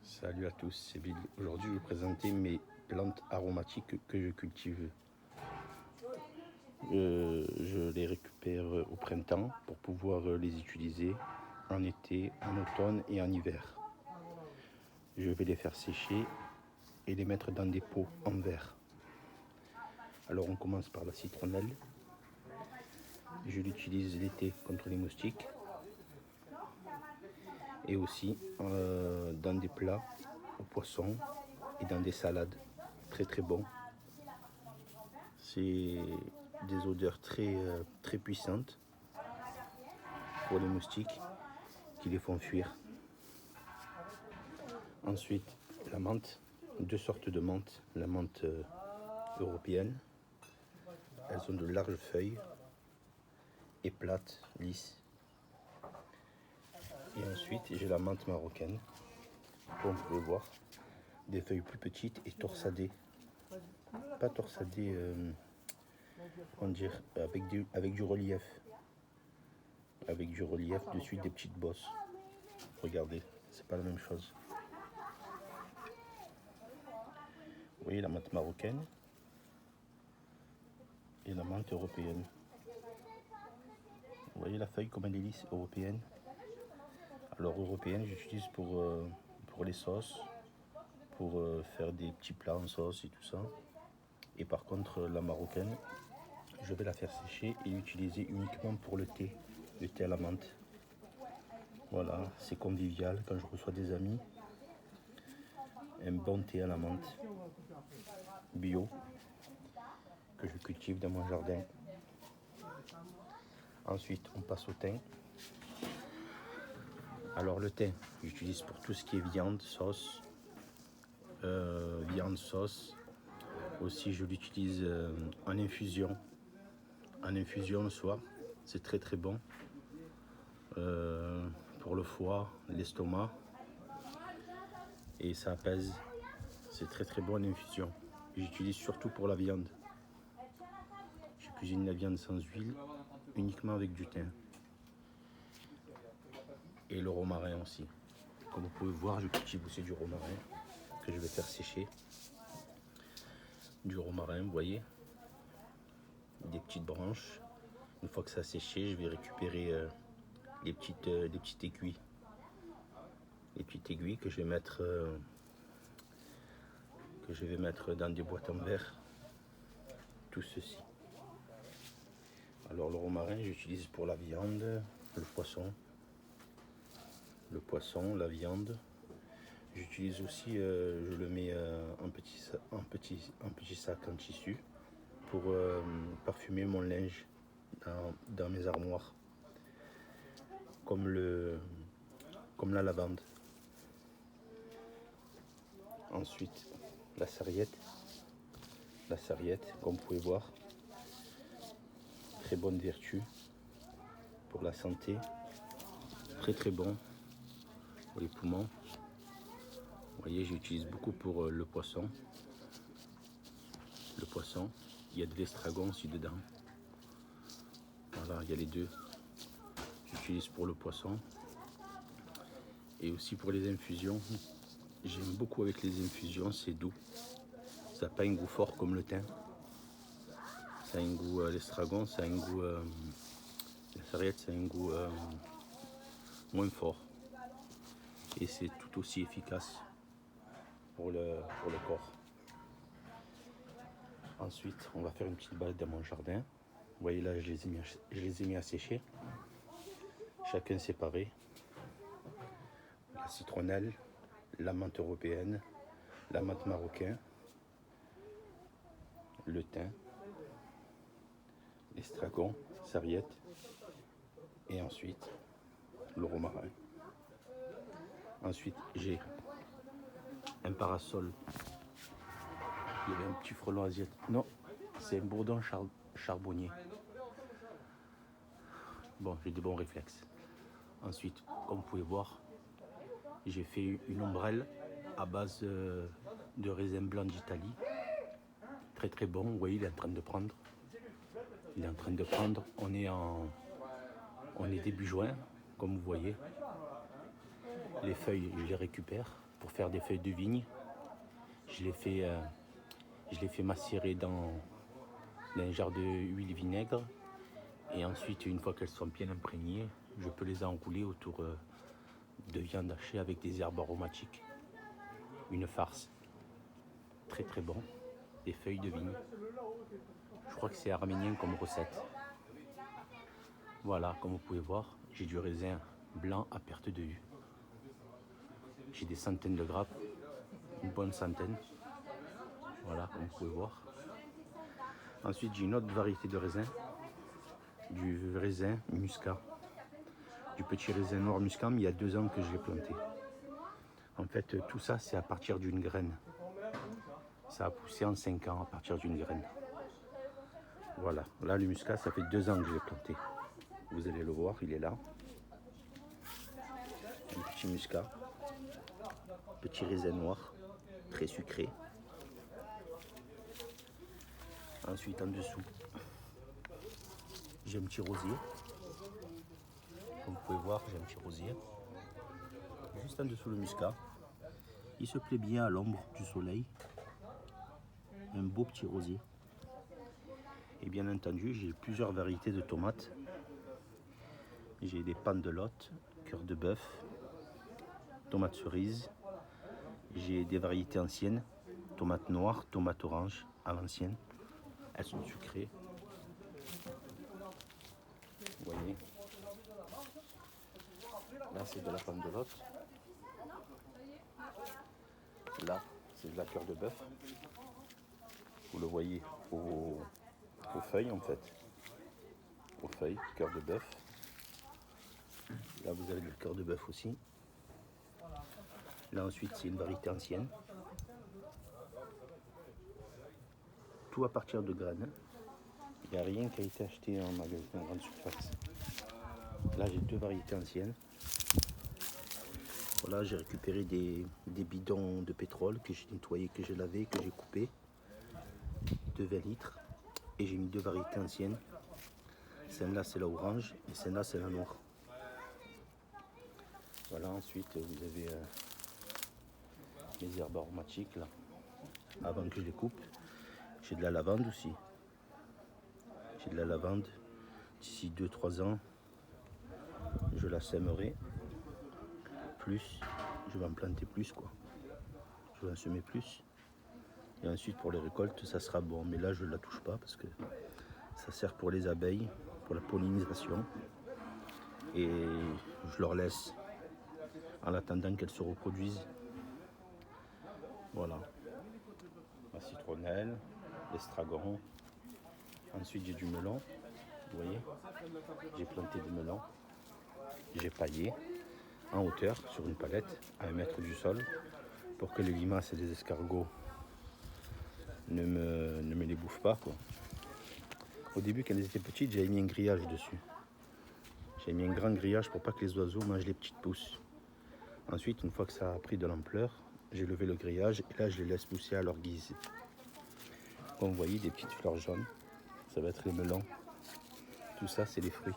Salut à tous, c'est Billy. Aujourd'hui, je vais vous présenter mes plantes aromatiques que je cultive. Je les récupère au printemps pour pouvoir les utiliser en été, en automne et en hiver. Je vais les faire sécher et les mettre dans des pots en verre. Alors on commence par la citronnelle. Je l'utilise l'été contre les moustiques et aussi dans des plats au poisson et dans des salades. Très bon. C'est des odeurs très puissantes pour les moustiques qui les font fuir. Ensuite, la menthe, deux sortes de menthe. La menthe européenne, elles ont de larges feuilles et plates, lisses. Et ensuite, j'ai la menthe marocaine, comme vous pouvez voir, des feuilles plus petites et torsadées. Pas torsadées, comment dire, avec du relief. Avec du relief dessus, des petites bosses. Regardez, c'est pas la même chose. Vous voyez la menthe marocaine et la menthe européenne. Vous voyez la feuille comme elle est lisse, européenne. Alors européenne, j'utilise pour les sauces, pour faire des petits plats en sauce et tout ça. Et par contre, la marocaine, je vais la faire sécher et l'utiliser uniquement pour le thé à la menthe. Voilà, c'est convivial quand je reçois des amis. Un bon thé à la menthe, bio, que je cultive dans mon jardin. Ensuite, on passe au thym. Alors le thym, j'utilise pour tout ce qui est viande, sauce. Sauce. Aussi, je l'utilise en infusion. En infusion le soir, c'est très bon. Pour le foie, l'estomac. Et ça apaise. C'est très bon en infusion. J'utilise surtout pour la viande. Je cuisine la viande sans huile, uniquement avec du thym. Et le romarin aussi. Comme vous pouvez voir, je cultive aussi du romarin que je vais faire sécher. Du romarin, vous voyez, des petites branches. Une fois que ça a séché, je vais récupérer les petites aiguilles. Les petites aiguilles que je vais mettre dans des boîtes en verre. Tout ceci. Alors le romarin, j'utilise pour la viande, le poisson, la viande. J'utilise aussi, je le mets en petit sac en tissu pour parfumer mon linge dans mes armoires, comme la lavande. Ensuite, la sarriette, comme vous pouvez voir, très bonne vertu pour la santé, très bon pour les poumons. Vous voyez, j'utilise beaucoup pour le poisson. Il y a de l'estragon aussi dedans. Voilà, il y a les deux. J'utilise pour le poisson et aussi pour les infusions. J'aime beaucoup avec les infusions, c'est doux. Ça n'a pas un goût fort comme le thym. Ça a un goût, l'estragon, ça a un goût, la sarriette, ça a un goût moins fort. Et c'est tout aussi efficace pour le corps. Ensuite, on va faire une petite balade dans mon jardin. Vous voyez là, je les ai mis à sécher. Chacun séparé. La citronnelle, la menthe européenne, la menthe marocaine, le thym, l'estragon, sarriette et ensuite le romarin. Ensuite, j'ai un parasol. Il y avait un petit frelon asiatique. Non, c'est un bourdon charbonnier. Bon, j'ai des bons réflexes. Ensuite, comme vous pouvez voir, j'ai fait une ombrelle à base de raisin blanc d'Italie. Très bon. Vous voyez, il est en train de prendre. On est début juin, comme vous voyez. Les feuilles, je les récupère pour faire des feuilles de vigne. Je les fais macérer dans un jar de huile vinaigre. Et ensuite, une fois qu'elles sont bien imprégnées, je peux les enrouler autour de viande hachée avec des herbes aromatiques. Une farce. Très très bon. Des feuilles de vigne. Je crois que c'est arménien comme recette. Voilà, comme vous pouvez voir, j'ai du raisin blanc à perte de vue. J'ai des centaines de grappes, une bonne centaine. Voilà, comme vous pouvez voir. Ensuite, j'ai une autre variété de raisin, du raisin muscat. Du petit raisin noir muscat, mais il y a 2 ans que je l'ai planté. En fait, tout ça, c'est à partir d'une graine. Ça a poussé en 5 ans à partir d'une graine. Voilà, là le muscat, ça fait 2 ans que je l'ai planté. Vous allez le voir, il est là. Un petit muscat, petit raisin noir, très sucré. Ensuite, en dessous, j'ai un petit rosier. Comme vous pouvez voir, j'ai un petit rosier. Juste en dessous le muscat. Il se plaît bien à l'ombre du soleil. Un beau petit rosier. Et bien entendu, j'ai plusieurs variétés de tomates. J'ai des pandelottes, cœur de bœuf, tomates cerises. J'ai des variétés anciennes, tomates noires, tomates oranges à l'ancienne. Elles sont sucrées. Vous voyez. Là, c'est de la pandelotte. Là, c'est de la cœur de bœuf. Vous le voyez aux feuilles en fait. Aux feuilles, cœur de bœuf. Là, vous avez le cœur de bœuf aussi. Là, ensuite, c'est une variété ancienne. Tout à partir de graines. Il n'y a rien qui a été acheté en magasin en grande surface. Là, j'ai 2 variétés anciennes. Voilà, j'ai récupéré des bidons de pétrole que j'ai nettoyés, que j'ai lavés, que j'ai coupés. De 20 litres. Et j'ai mis 2 variétés anciennes. Celle-là, c'est la orange et celle-là, c'est la noire. Voilà, ensuite, vous avez les herbes aromatiques, là, avant que je les coupe. J'ai de la lavande aussi. J'ai de la lavande. D'ici 2-3 ans, je la sèmerai. Plus, je vais en planter plus, quoi. Je vais en semer plus. Et ensuite, pour les récoltes, ça sera bon. Mais là, je ne la touche pas parce que ça sert pour les abeilles, pour la pollinisation. Et je leur laisse en attendant qu'elles se reproduisent. Voilà. La citronnelle, l'estragon. Ensuite, j'ai du melon. Vous voyez, j'ai planté du melon. J'ai paillé en hauteur sur une palette à 1 mètre du sol pour que les limaces et les escargots ne me les bouffent pas, quoi. Au début, quand elles étaient petites, j'avais mis un grillage dessus. J'ai mis un grand grillage pour pas que les oiseaux mangent les petites pousses. Ensuite, une fois que ça a pris de l'ampleur, j'ai levé le grillage et là, je les laisse pousser à leur guise. Comme vous voyez, des petites fleurs jaunes. Ça va être les melons. Tout ça, c'est les fruits.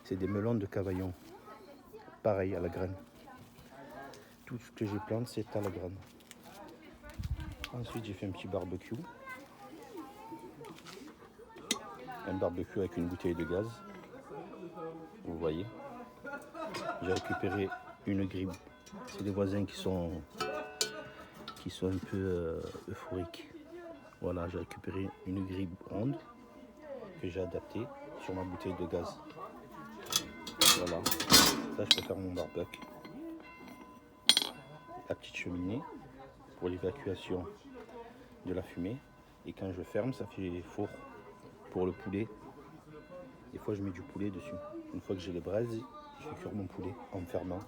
C'est des melons de Cavaillon. Pareil, à la graine. Tout ce que je plante, c'est à la graine. Ensuite, j'ai fait un petit barbecue. Un barbecue avec une bouteille de gaz. Vous voyez. J'ai récupéré une grille. C'est des voisins qui sont un peu euphoriques. Voilà, j'ai récupéré une grille ronde que j'ai adaptée sur ma bouteille de gaz. Voilà, ça je peux faire mon barbecue. La petite cheminée pour l'évacuation de la fumée. Et quand je ferme, ça fait four pour le poulet. Des fois je mets du poulet dessus. Une fois que j'ai les braises, je fais cuire mon poulet en fermant.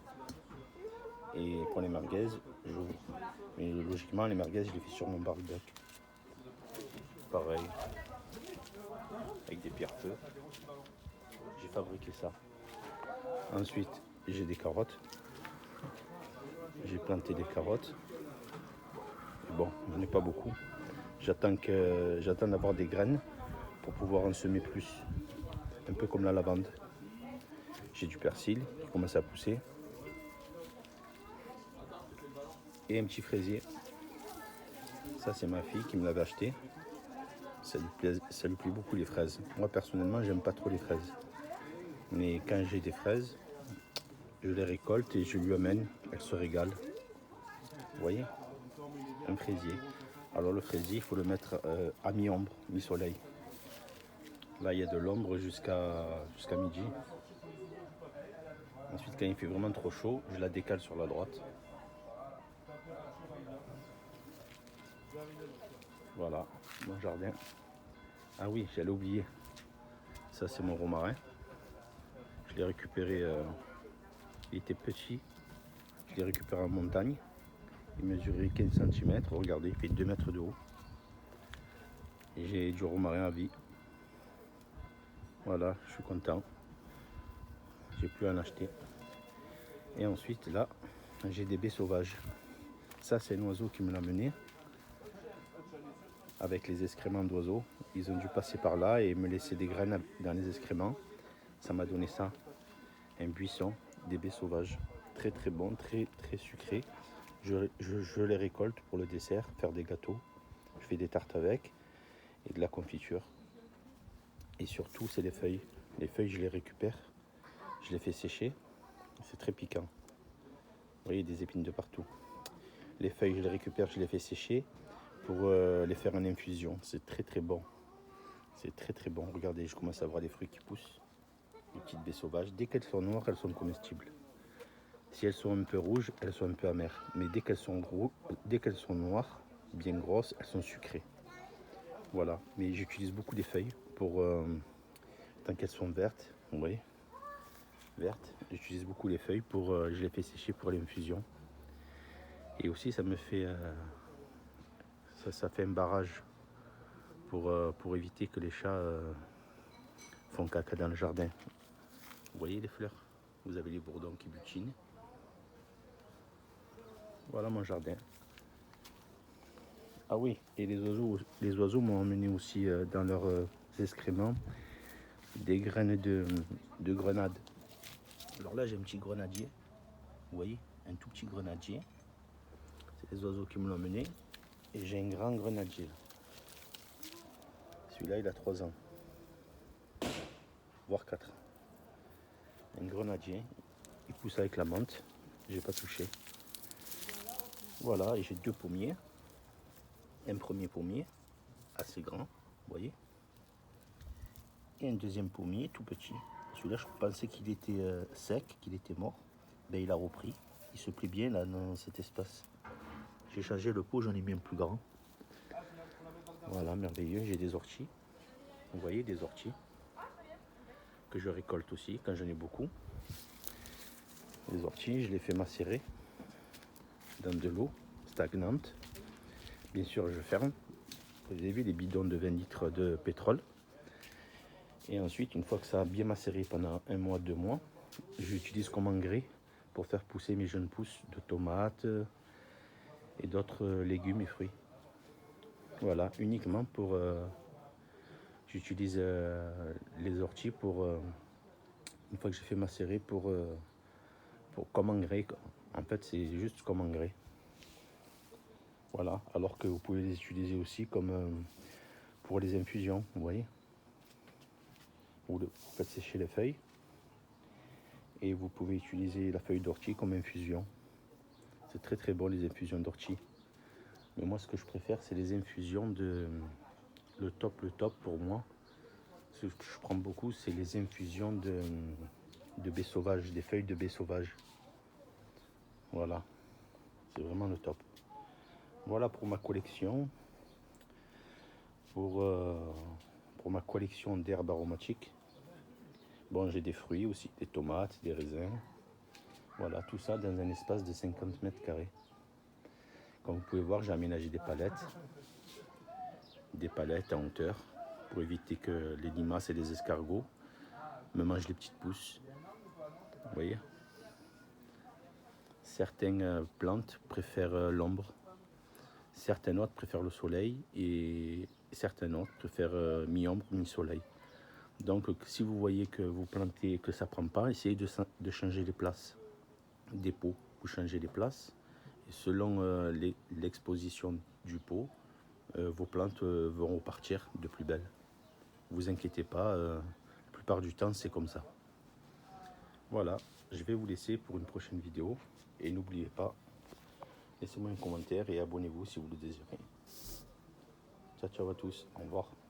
Et pour les merguez, j'ouvre. Mais logiquement, les merguez, je les fais sur mon barbecue. Pareil, avec des pierres-feu. J'ai fabriqué ça. Ensuite, j'ai des carottes. J'ai planté des carottes. Et bon, j'en ai pas beaucoup. J'attends d'avoir des graines pour pouvoir en semer plus. Un peu comme la lavande. J'ai du persil qui commence à pousser. et un petit fraisier. Ça, c'est ma fille qui me l'avait acheté. Ça lui plaît beaucoup les fraises. Moi, personnellement, j'aime pas trop les fraises. Mais quand j'ai des fraises, je les récolte et je lui amène. Elle se régale. Vous voyez? Un fraisier. Alors le fraisier, il faut le mettre à mi-ombre, mi-soleil. Là, il y a de l'ombre jusqu'à midi. Ensuite, quand il fait vraiment trop chaud, je la décale sur la droite. Voilà, mon jardin. Ah oui, j'allais oublier. Ça, c'est mon romarin. Je l'ai récupéré, il était petit. Je l'ai récupéré en montagne. Il mesurait 15 cm. Regardez, il fait 2 mètres de haut. Et j'ai du romarin à vie. Voilà, je suis content. J'ai plus à en acheter. Et ensuite, là, j'ai des baies sauvages. Ça, c'est un oiseau qui me l'a mené. Avec les excréments d'oiseaux. Ils ont dû passer par là et me laisser des graines dans les excréments. Ça m'a donné ça. Un buisson, des baies sauvages. Très très bon, très très sucré. Je les récolte pour le dessert, faire des gâteaux. Je fais des tartes avec et de la confiture. Et surtout, c'est les feuilles. Les feuilles, je les récupère. Je les fais sécher. C'est très piquant. Vous voyez, des épines de partout. Les feuilles, je les récupère, je les fais sécher pour les faire en infusion. C'est très très bon. C'est très très bon. Regardez, je commence à voir des fruits qui poussent. Les petites baies sauvages. Dès qu'elles sont noires, elles sont comestibles. Si elles sont un peu rouges, elles sont un peu amères. Mais dès qu'elles sont noires, bien grosses, elles sont sucrées. Voilà. Mais j'utilise beaucoup des feuilles pour tant qu'elles sont vertes. Vous voyez, vertes. J'utilise beaucoup les feuilles pour. Je les fais sécher pour l'infusion. Et aussi, ça me fait. Ça fait un barrage pour éviter que les chats font caca dans le jardin. Vous voyez les fleurs? Vous avez les bourdons qui butinent. Voilà mon jardin. Ah oui, et les oiseaux m'ont emmené aussi dans leurs excréments des graines de grenade. Alors là, j'ai un petit grenadier. Vous voyez, un tout petit grenadier. C'est les oiseaux qui me l'ont emmené. Et j'ai un grand grenadier. Celui-là, il a 3 ans. Voire 4 ans. Un grenadier. Il pousse avec la menthe. J'ai pas touché. Voilà, et j'ai 2 pommiers. Un premier pommier, assez grand, vous voyez. Et un deuxième pommier, tout petit. Celui-là, je pensais qu'il était sec, qu'il était mort. Ben, il a repris. Il se plaît bien là dans cet espace. J'ai changé le pot, j'en ai mis un plus grand. Voilà, merveilleux. J'ai des orties. Vous voyez, des orties. Que je récolte aussi quand j'en ai beaucoup. Les orties, je les fais macérer dans de l'eau stagnante. Bien sûr, je ferme. Vous avez vu les bidons de 20 litres de pétrole. Et ensuite, une fois que ça a bien macéré pendant 1 mois, 2 mois, j'utilise comme engrais pour faire pousser mes jeunes pousses de tomates et d'autres légumes et fruits. Voilà, uniquement pour... j'utilise les orties pour... une fois que j'ai fait macérer pour comme engrais. En fait, c'est juste comme engrais. Voilà, alors que vous pouvez les utiliser aussi comme pour les infusions, vous voyez. Vous faites sécher les feuilles et vous pouvez utiliser la feuille d'ortie comme infusion. C'est très très bon les infusions d'ortie. Mais moi ce que je préfère c'est les infusions de... Le top pour moi, ce que je prends beaucoup c'est les infusions de baies sauvages, des feuilles de baies sauvages. Voilà, c'est vraiment le top. Voilà pour ma collection. Pour ma collection d'herbes aromatiques. Bon, j'ai des fruits aussi, des tomates, des raisins. Voilà, tout ça dans un espace de 50 mètres carrés. Comme vous pouvez voir, j'ai aménagé des palettes en hauteur pour éviter que les limaces et les escargots me mangent les petites pousses. Vous voyez? Certaines plantes préfèrent l'ombre, certaines autres préfèrent le soleil et certaines autres préfèrent mi-ombre, mi-soleil. Donc si vous voyez que vous plantez et que ça ne prend pas, essayez de changer les places des pots. Vous changez les places selon l'exposition du pot, vos plantes vont repartir de plus belle. Vous inquiétez pas, la plupart du temps c'est comme ça. Voilà, je vais vous laisser pour une prochaine vidéo. Et n'oubliez pas, laissez-moi un commentaire et abonnez-vous si vous le désirez. Ciao, ciao à tous, au revoir.